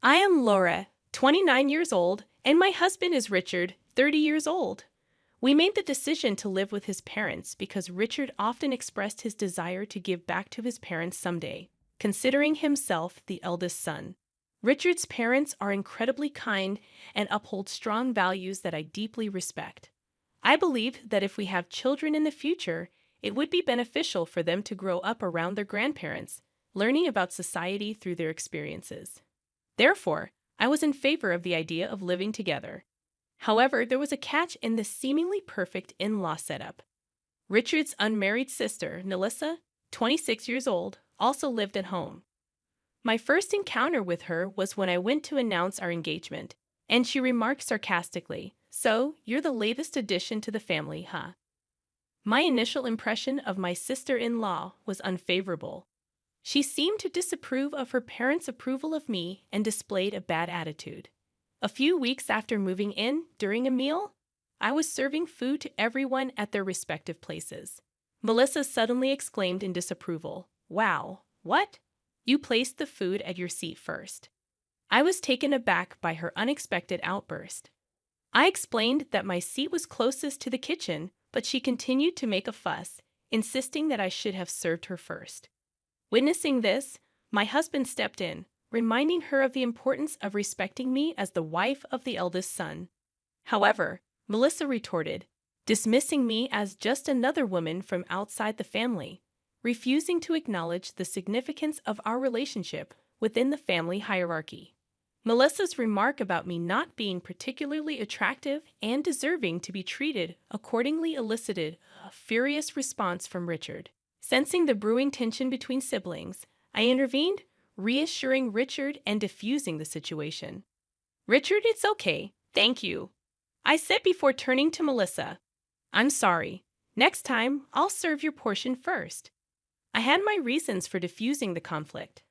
I am Laura, 29 years old, and my husband is Richard, 30 years old. We made the decision to live with his parents because Richard often expressed his desire to give back to his parents someday, considering himself the eldest son. Richard's parents are incredibly kind and uphold strong values that I deeply respect. I believe that if we have children in the future, it would be beneficial for them to grow up around their grandparents, learning about society through their experiences. Therefore, I was in favor of the idea of living together. However, there was a catch in this seemingly perfect in-law setup. Richard's unmarried sister, Melissa, 26 years old, also lived at home. My first encounter with her was when I went to announce our engagement, and she remarked sarcastically, "So, you're the latest addition to the family, huh?" My initial impression of my sister-in-law was unfavorable. She seemed to disapprove of her parents' approval of me and displayed a bad attitude. A few weeks after moving in, during a meal, I was serving food to everyone at their respective places. Melissa suddenly exclaimed in disapproval, "Wow, what? You placed the food at your seat first." I was taken aback by her unexpected outburst. I explained that my seat was closest to the kitchen, but she continued to make a fuss, insisting that I should have served her first. Witnessing this, my husband stepped in, reminding her of the importance of respecting me as the wife of the eldest son. However, Melissa retorted, dismissing me as just another woman from outside the family, refusing to acknowledge the significance of our relationship within the family hierarchy. Melissa's remark about me not being particularly attractive and deserving to be treated accordingly elicited a furious response from Richard. Sensing the brewing tension between siblings, I intervened, reassuring Richard and diffusing the situation. "Richard, it's okay, thank you," I said before turning to Melissa. "I'm sorry. Next time, I'll serve your portion first." I had my reasons for diffusing the conflict.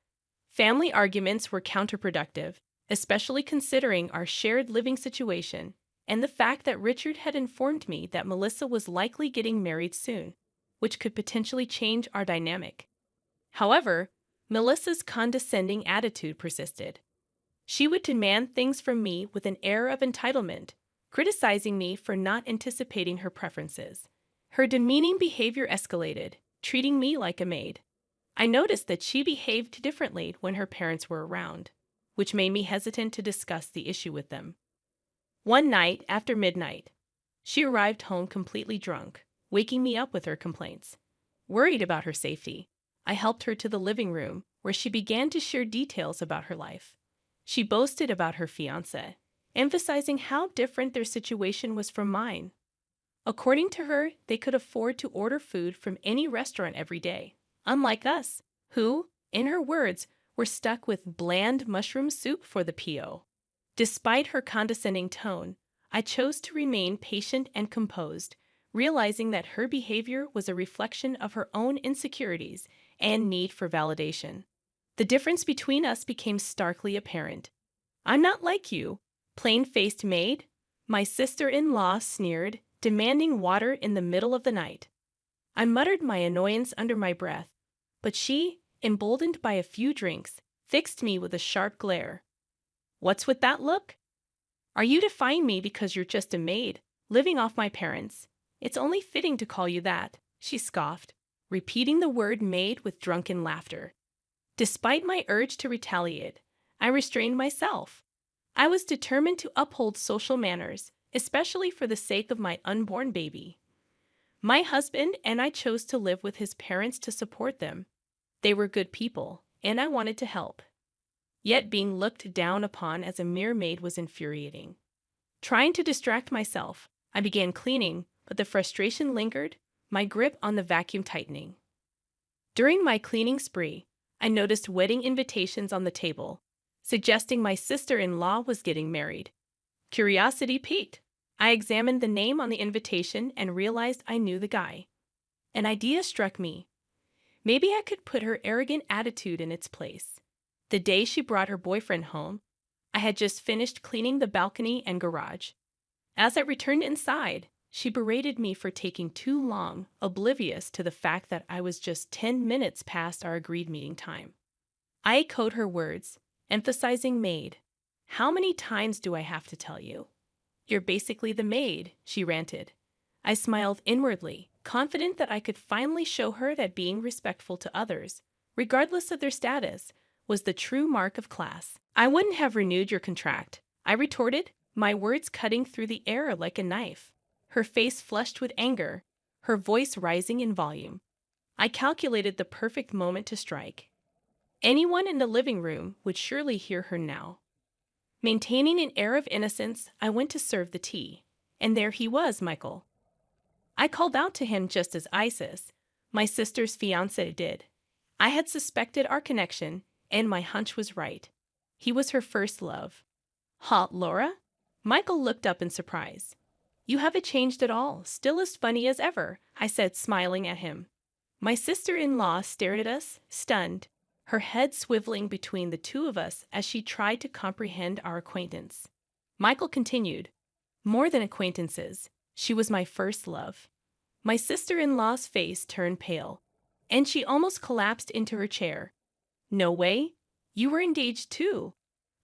Family arguments were counterproductive, especially considering our shared living situation and the fact that Richard had informed me that Melissa was likely getting married soon, which could potentially change our dynamic. However, Melissa's condescending attitude persisted. She would demand things from me with an air of entitlement, criticizing me for not anticipating her preferences. Her demeaning behavior escalated, treating me like a maid. I noticed that she behaved differently when her parents were around, which made me hesitant to discuss the issue with them. One night, after midnight, she arrived home completely drunk, waking me up with her complaints. Worried about her safety, I helped her to the living room, where she began to share details about her life. She boasted about her fiancé, emphasizing how different their situation was from mine. According to her, they could afford to order food from any restaurant every day, unlike us, who, in her words, were stuck with bland mushroom soup for the PO. Despite her condescending tone, I chose to remain patient and composed, realizing that her behavior was a reflection of her own insecurities and need for validation. The difference between us became starkly apparent. "I'm not like you, plain-faced maid," my sister-in-law sneered, demanding water in the middle of the night. I muttered my annoyance under my breath, but she, emboldened by a few drinks, fixed me with a sharp glare. "What's with that look? Are you defying me because you're just a maid, living off my parents? It's only fitting to call you that," she scoffed, repeating the word maid with drunken laughter. Despite my urge to retaliate, I restrained myself. I was determined to uphold social manners, especially for the sake of my unborn baby. My husband and I chose to live with his parents to support them. They were good people, and I wanted to help. Yet being looked down upon as a mere maid was infuriating. Trying to distract myself, I began cleaning, but the frustration lingered, my grip on the vacuum tightening. During my cleaning spree, I noticed wedding invitations on the table, suggesting my sister-in-law was getting married. Curiosity piqued. I examined the name on the invitation and realized I knew the guy. An idea struck me. Maybe I could put her arrogant attitude in its place. The day she brought her boyfriend home, I had just finished cleaning the balcony and garage. As I returned inside, she berated me for taking too long, oblivious to the fact that I was just 10 minutes past our agreed meeting time. I echoed her words, emphasizing maid. How many times do I have to tell you? You're basically the maid, she ranted. I smiled inwardly, confident that I could finally show her that being respectful to others, regardless of their status, was the true mark of class. I wouldn't have renewed your contract, I retorted, my words cutting through the air like a knife. Her face flushed with anger, her voice rising in volume. I calculated the perfect moment to strike. Anyone in the living room would surely hear her now. Maintaining an air of innocence, I went to serve the tea. And there he was, Michael. I called out to him just as Isis, my sister's fiancé, did. I had suspected our connection, and my hunch was right. He was her first love. Hot, Laura? Michael looked up in surprise. You haven't changed at all, still as funny as ever, I said, smiling at him. My sister-in-law stared at us, stunned, her head swiveling between the two of us as she tried to comprehend our acquaintance. Michael continued, more than acquaintances, she was my first love. My sister-in-law's face turned pale, and she almost collapsed into her chair. No way, you were engaged too.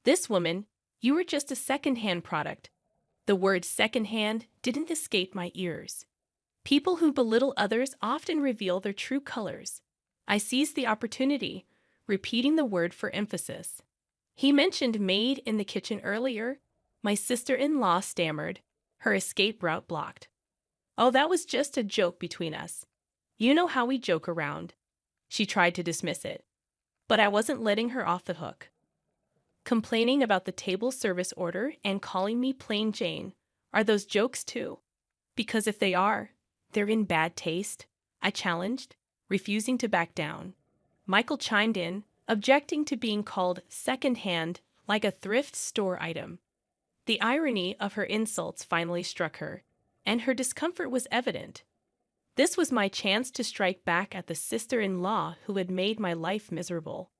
This woman, you were just a second-hand product. The word second-hand didn't escape my ears. People who belittle others often reveal their true colors. I seized the opportunity, repeating the word for emphasis. He mentioned maid in the kitchen earlier. My sister-in-law stammered, her escape route blocked. Oh, that was just a joke between us. You know how we joke around. She tried to dismiss it, but I wasn't letting her off the hook. Complaining about the table service order and calling me plain Jane, are those jokes too? Because if they are, they're in bad taste, I challenged, refusing to back down. Michael chimed in, objecting to being called second-hand like a thrift store item. The irony of her insults finally struck her, and her discomfort was evident. This was my chance to strike back at the sister-in-law who had made my life miserable.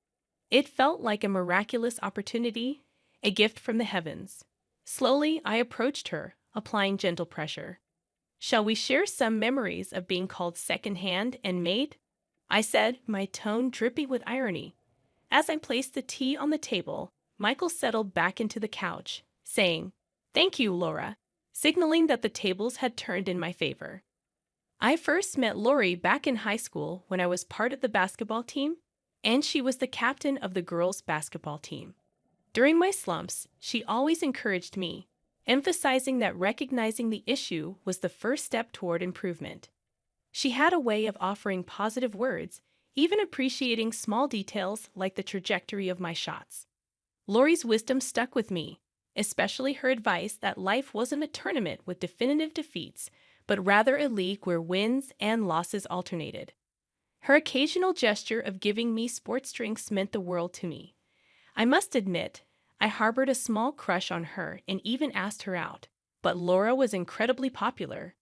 It felt like a miraculous opportunity, a gift from the heavens. Slowly, I approached her, applying gentle pressure. Shall we share some memories of being called second-hand and maid? I said, my tone dripping with irony. As I placed the tea on the table, Michael settled back into the couch, saying, "Thank you, Laura," signaling that the tables had turned in my favor. I first met Lori back in high school when I was part of the basketball team, and she was the captain of the girls' basketball team. During my slumps, she always encouraged me, emphasizing that recognizing the issue was the first step toward improvement. She had a way of offering positive words, even appreciating small details like the trajectory of my shots. Lori's wisdom stuck with me, especially her advice that life wasn't a tournament with definitive defeats, but rather a league where wins and losses alternated. Her occasional gesture of giving me sports drinks meant the world to me. I must admit, I harbored a small crush on her and even asked her out, but Laura was incredibly popular.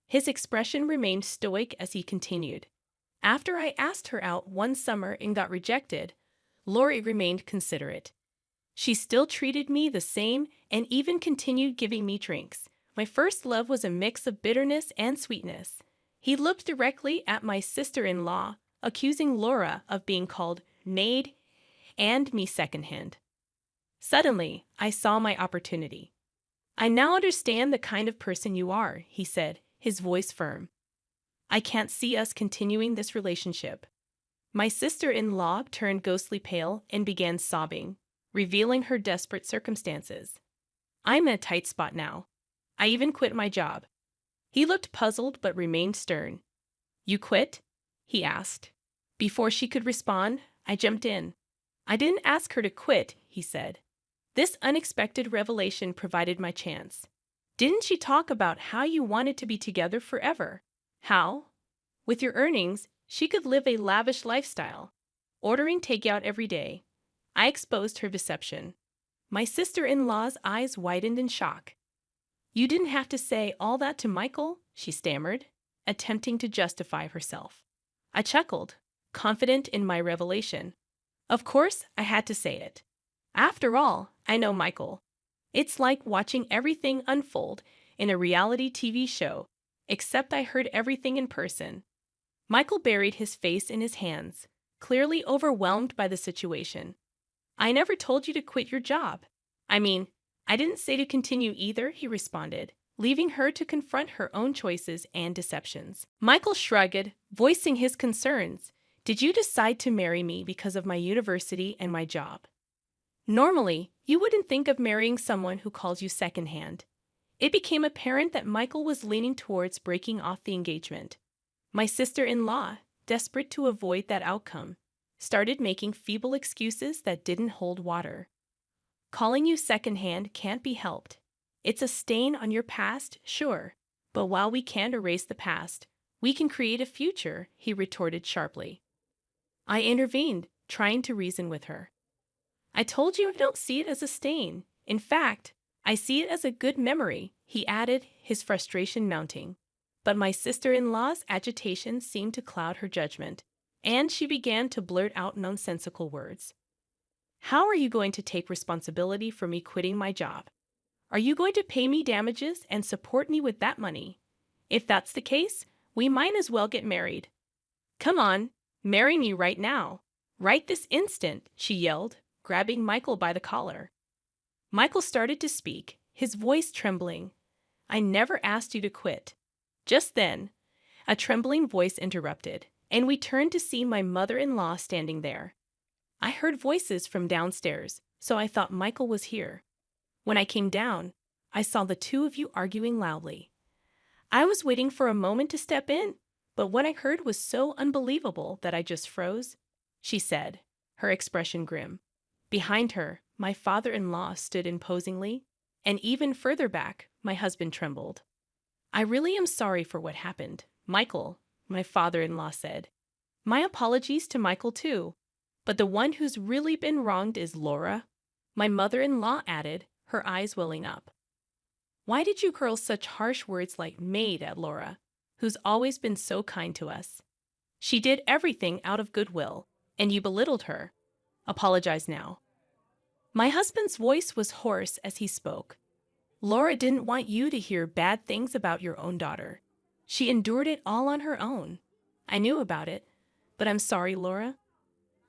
His expression remained stoic as he continued. After I asked her out one summer and got rejected, Lori remained considerate. She still treated me the same and even continued giving me drinks. My first love was a mix of bitterness and sweetness. He looked directly at my sister-in-law, accusing Laura of being called maid and me secondhand. Suddenly, I saw my opportunity. I now understand the kind of person you are, he said, his voice firm. I can't see us continuing this relationship. My sister-in-law turned ghostly pale and began sobbing, revealing her desperate circumstances. I'm in a tight spot now. I even quit my job. He looked puzzled but remained stern. You quit? He asked. Before she could respond, I jumped in. I didn't ask her to quit, he said. This unexpected revelation provided my chance. Didn't she talk about how you wanted to be together forever? How? With your earnings, she could live a lavish lifestyle, ordering takeout every day. I exposed her deception. My sister-in-law's eyes widened in shock. You didn't have to say all that to Michael, she stammered, attempting to justify herself. I chuckled, confident in my revelation. Of course, I had to say it. After all, I know Michael. It's like watching everything unfold in a reality TV show, except I heard everything in person. Michael buried his face in his hands, clearly overwhelmed by the situation. I never told you to quit your job. I mean, I didn't say to continue either, he responded, leaving her to confront her own choices and deceptions. Michael shrugged, voicing his concerns. Did you decide to marry me because of my university and my job? Normally, you wouldn't think of marrying someone who calls you secondhand. It became apparent that Michael was leaning towards breaking off the engagement. My sister-in-law, desperate to avoid that outcome, started making feeble excuses that didn't hold water. Calling you secondhand can't be helped. It's a stain on your past, sure, but while we can't erase the past, we can create a future, he retorted sharply. I intervened, trying to reason with her. I told you I don't see it as a stain. In fact, I see it as a good memory, he added, his frustration mounting. But my sister-in-law's agitation seemed to cloud her judgment, and she began to blurt out nonsensical words. How are you going to take responsibility for me quitting my job? Are you going to pay me damages and support me with that money? If that's the case, we might as well get married. Come on, marry me right now. Right this instant, she yelled, grabbing Michael by the collar. Michael started to speak, his voice trembling. I never asked you to quit. Just then, a trembling voice interrupted, and we turned to see my mother-in-law standing there. I heard voices from downstairs, so I thought Michael was here. When I came down, I saw the two of you arguing loudly. I was waiting for a moment to step in, but what I heard was so unbelievable that I just froze, she said, her expression grim. Behind her, my father-in-law stood imposingly, and even further back, my husband trembled. I really am sorry for what happened, Michael, my father-in-law said. My apologies to Michael too, but the one who's really been wronged is Laura, my mother-in-law added, her eyes welling up. Why did you hurl such harsh words like maid at Laura, who's always been so kind to us? She did everything out of goodwill, and you belittled her. Apologize now. My husband's voice was hoarse as he spoke. Laura didn't want you to hear bad things about your own daughter. She endured it all on her own. I knew about it, but I'm sorry, Laura.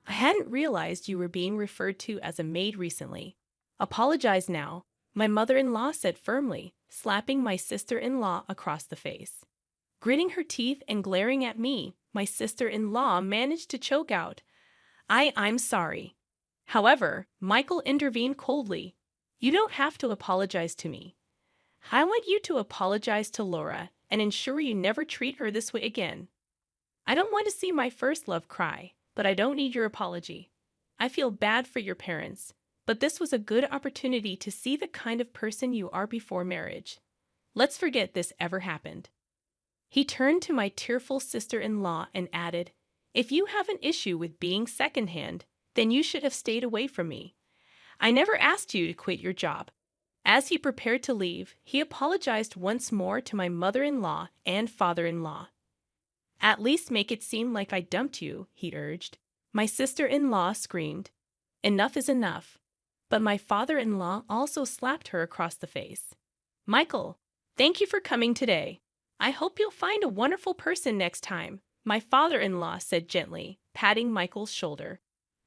I hadn't realized you were being referred to as a maid recently. Apologize now, my mother-in-law said firmly, slapping my sister-in-law across the face. Gritting her teeth and glaring at me, my sister-in-law managed to choke out, I'm sorry. However, Michael intervened coldly. You don't have to apologize to me. I want you to apologize to Laura and ensure you never treat her this way again. I don't want to see my first love cry, but I don't need your apology. I feel bad for your parents, but this was a good opportunity to see the kind of person you are before marriage. Let's forget this ever happened. He turned to my tearful sister-in-law and added, If you have an issue with being secondhand, then you should have stayed away from me. I never asked you to quit your job. As he prepared to leave, he apologized once more to my mother-in-law and father-in-law. At least make it seem like I dumped you, he urged. My sister-in-law screamed, Enough is enough. But my father-in-law also slapped her across the face. Michael, thank you for coming today. I hope you'll find a wonderful person next time, my father-in-law said gently, patting Michael's shoulder.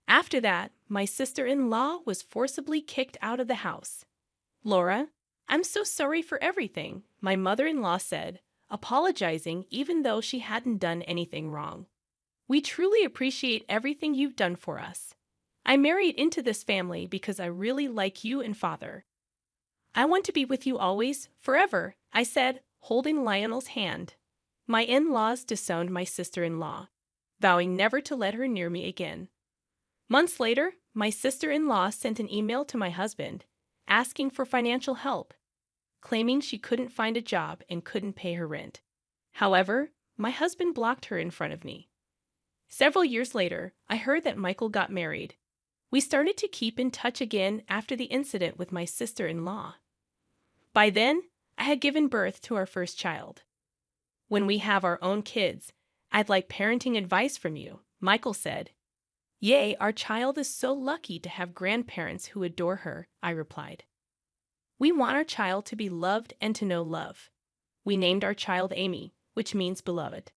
After that, my sister-in-law was forcibly kicked out of the house. Laura, I'm so sorry for everything, my mother-in-law said, apologizing even though she hadn't done anything wrong. We truly appreciate everything you've done for us. I married into this family because I really like you and Father. I want to be with you always, forever, I said, holding Lionel's hand. My in-laws disowned my sister-in-law, vowing never to let her near me again. Months later, my sister-in-law sent an email to my husband, asking for financial help, claiming she couldn't find a job and couldn't pay her rent. However, my husband blocked her in front of me. Several years later, I heard that Michael got married. We started to keep in touch again after the incident with my sister-in-law. By then, I had given birth to our first child. When we have our own kids, I'd like parenting advice from you, Michael said. Yay, our child is so lucky to have grandparents who adore her, I replied. We want our child to be loved and to know love. We named our child Amy, which means beloved.